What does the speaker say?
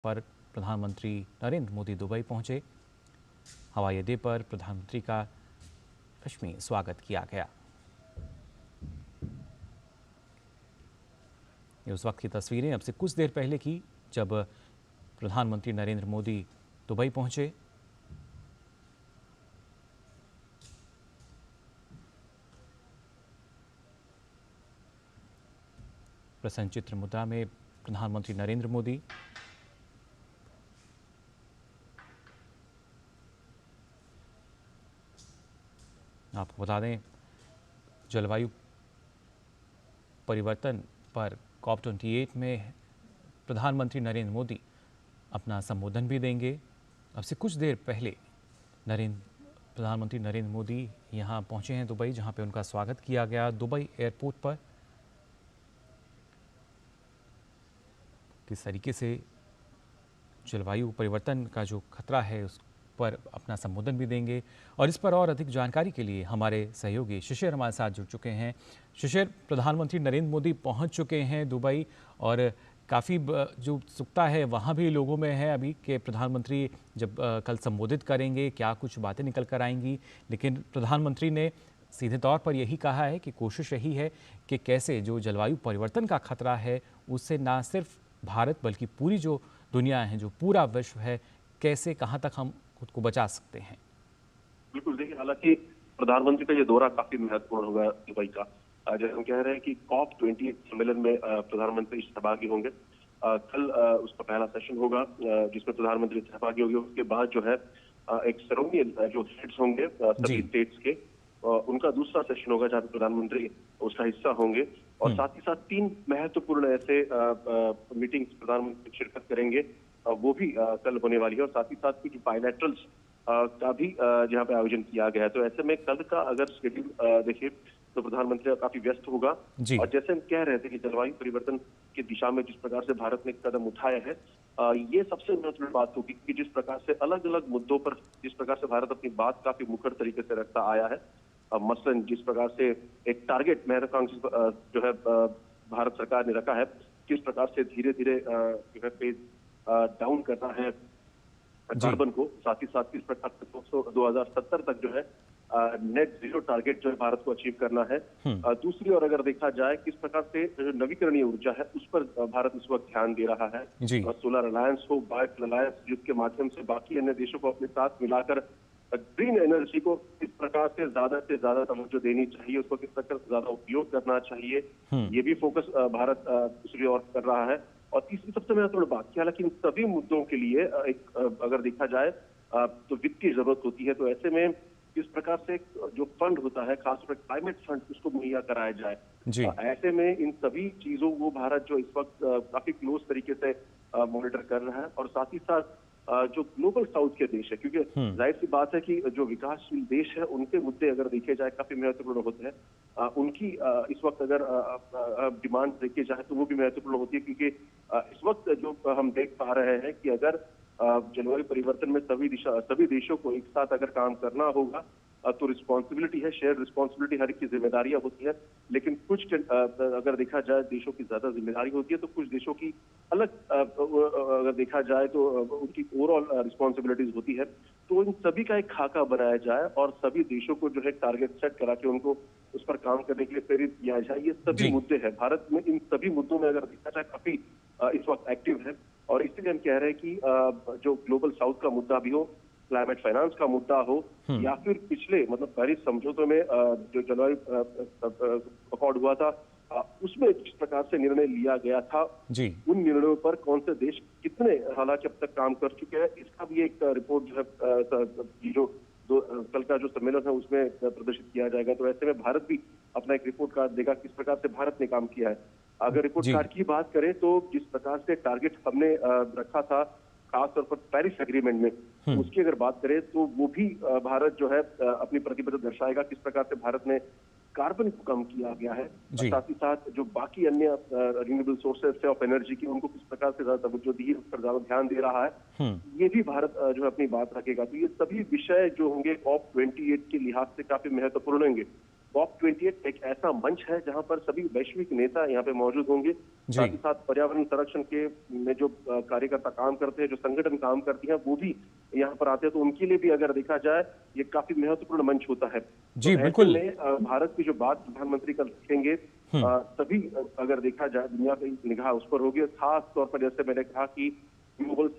पर प्रधानमंत्री नरेंद्र मोदी दुबई पहुंचे। हवाई अड्डे पर प्रधानमंत्री का रश्मि स्वागत किया गया। ये उस वक्त की तस्वीरें अब से कुछ देर पहले की, जब प्रधानमंत्री नरेंद्र मोदी दुबई पहुंचे। प्रसन्नचित्र मुद्रा में प्रधानमंत्री नरेंद्र मोदी आपको बता दें, जलवायु परिवर्तन पर COP28 में प्रधानमंत्री नरेंद्र मोदी अपना संबोधन भी देंगे। अब से कुछ देर पहले प्रधानमंत्री नरेंद्र मोदी यहां पहुंचे हैं दुबई, जहां पे उनका स्वागत किया गया दुबई एयरपोर्ट पर। किस तरीके से जलवायु परिवर्तन का जो खतरा है उस पर अपना संबोधन भी देंगे। और इस पर और अधिक जानकारी के लिए हमारे सहयोगी शिशिर हमारे साथ जुड़ चुके हैं। शिशिर, प्रधानमंत्री नरेंद्र मोदी पहुंच चुके हैं दुबई और काफ़ी जो उत्सुकता है वहाँ भी लोगों में है अभी कि प्रधानमंत्री जब कल संबोधित करेंगे क्या कुछ बातें निकल कर आएंगी। लेकिन प्रधानमंत्री ने सीधे तौर पर यही कहा है कि कोशिश यही है कि कैसे जो जलवायु परिवर्तन का खतरा है उससे ना सिर्फ भारत बल्कि पूरी जो दुनिया है, जो पूरा विश्व है, कैसे कहाँ तक हम खुद को बचा सकते हैं। बिल्कुल, देखिए, हालांकि प्रधानमंत्री का ये दौरा काफी महत्वपूर्ण होगा दुबई का। जैसे हम कह रहे हैं कि COP28 सम्मेलन में प्रधानमंत्री सहभागी होंगे। कल उसका पहला सेशन होगा जिसमें प्रधानमंत्री सहभागी होंगे। उसके बाद जो है एक सेरेमोनियल जो हेड्स होंगे सभी स्टेट्स के, उनका दूसरा सेशन होगा जहाँ पे प्रधानमंत्री उसका हिस्सा होंगे। और साथ ही साथ 3 महत्वपूर्ण ऐसे मीटिंग्स प्रधानमंत्री शिरकत करेंगे, वो भी कल होने वाली है। और साथ ही साथ कुछ बायलैटरल्स का भी यहाँ पे आयोजन किया गया है। तो ऐसे में कल का अगर शेड्यूल देखिए तो प्रधानमंत्री काफी व्यस्त होगा। और जैसे हम कह रहे थे कि जलवायु परिवर्तन की दिशा में जिस प्रकार से भारत ने कदम उठाया है, ये सबसे महत्वपूर्ण बात होगी कि जिस प्रकार से अलग अलग मुद्दों पर जिस प्रकार से भारत अपनी बात काफी मुखर तरीके से रखता आया है। मसलन जिस प्रकार से एक टारगेट महत्वाकांक्षी जो है भारत सरकार ने रखा है, किस प्रकार से धीरे धीरे जो है पेज डाउन करना है कार्बन को। साथ ही साथ किस प्रकार से 2070 तक जो है नेट जीरो टारगेट जो है भारत को अचीव करना है। दूसरी ओर अगर देखा जाए किस प्रकार से जो नवीकरणीय ऊर्जा है उस पर भारत इस वक्त ध्यान दे रहा है। सोलर अलायंस हो, बायोफ्यूल अलायंस, जिसके माध्यम से बाकी अन्य देशों को अपने साथ मिलाकर ग्रीन एनर्जी को किस प्रकार से ज्यादा तवज्जो देनी चाहिए, उसको किस प्रकार से ज्यादा उपयोग करना चाहिए, ये भी फोकस भारत दूसरी ओर कर रहा है। और तीसरी सबसे महत्वपूर्ण बात कि हालांकि इन सभी मुद्दों के लिए एक अगर देखा जाए तो वित्त की जरूरत होती है। तो ऐसे में किस प्रकार से जो फंड होता है, खासतौर पर क्लाइमेट फंड, उसको मुहैया कराया जाए। ऐसे में इन सभी चीजों को भारत जो इस वक्त काफी क्लोज तरीके से मॉनिटर कर रहा है। और साथ ही साथ जो ग्लोबल साउथ के देश है, क्योंकि जाहिर सी बात है कि जो विकासशील देश है उनके मुद्दे अगर देखे जाए काफी महत्वपूर्ण होते हैं। उनकी इस वक्त अगर डिमांड देखी जाए तो वो भी महत्वपूर्ण होती है, क्योंकि इस वक्त जो हम देख पा रहे हैं कि अगर जलवायु परिवर्तन में सभी देशों को एक साथ अगर काम करना होगा तो रिस्पॉन्सिबिलिटी है, शेयर रिस्पॉन्सिबिलिटी, हर एक की जिम्मेदारियां होती है। लेकिन कुछ अगर देखा जाए देशों की ज्यादा जिम्मेदारी होती है, तो कुछ देशों की अलग अगर देखा जाए तो उनकी ओवरऑल रिस्पॉन्सिबिलिटीज होती है। तो इन सभी का एक खाका बनाया जाए और सभी देशों को जो है टारगेट सेट करा के उनको उस पर काम करने के लिए प्रेरित किया जाए। ये सभी मुद्दे हैं भारत में, इन सभी मुद्दों में अगर देखा जाए काफी इस वक्त एक्टिव है। और इसलिए हम कह रहे हैं कि जो ग्लोबल साउथ का मुद्दा भी हो, क्लाइमेट फाइनेंस का मुद्दा हो, या फिर पिछले मतलब पेरिस समझौते में जो जलवायु अकॉर्ड हुआ था उसमें जिस प्रकार से निर्णय लिया गया था, उन निर्णयों पर कौन से देश कितने हालांकि अब तक काम कर चुके हैं, इसका भी एक रिपोर्ट जो है जो कल का जो सम्मेलन है उसमें प्रदर्शित किया जाएगा। तो ऐसे में भारत भी अपना एक रिपोर्ट कार्ड देगा किस प्रकार से भारत ने काम किया है। अगर रिपोर्ट कार्ड की बात करें तो जिस प्रकार से टारगेट हमने रखा था खासतौर पर पेरिस एग्रीमेंट में, उसकी अगर बात करें तो वो भी भारत जो है अपनी प्रतिबद्धता दर्शाएगा किस प्रकार से भारत ने कार्बन को कम किया गया है। साथ ही साथ जो बाकी अन्य रिन्यूएबल सोर्सेस ऑफ एनर्जी की उनको किस प्रकार से ज्यादा तवज्जो दी है, उस पर ज्यादा ध्यान दे रहा है। ये भी भारत जो है अपनी बात रखेगा। तो ये सभी विषय जो होंगे COP28 के लिहाज से काफी महत्वपूर्ण होंगे। COP28 एक ऐसा मंच है जहां पर सभी वैश्विक नेता यहाँ पे मौजूद होंगे। साथ ही साथ पर्यावरण संरक्षण के में जो कार्यकर्ता काम करते हैं, जो संगठन काम करती हैं, वो भी यहाँ पर आते हैं। तो उनके लिए भी अगर देखा जाए ये काफी महत्वपूर्ण मंच होता है। जी, तो ऐसे बिल्कुल। में भारत की जो बात प्रधानमंत्री कल रखेंगे, तभी अगर देखा जाए दुनिया की निगाह उस पर होगी। खास तौर पर जैसे मैंने कहा कि ग्लोबल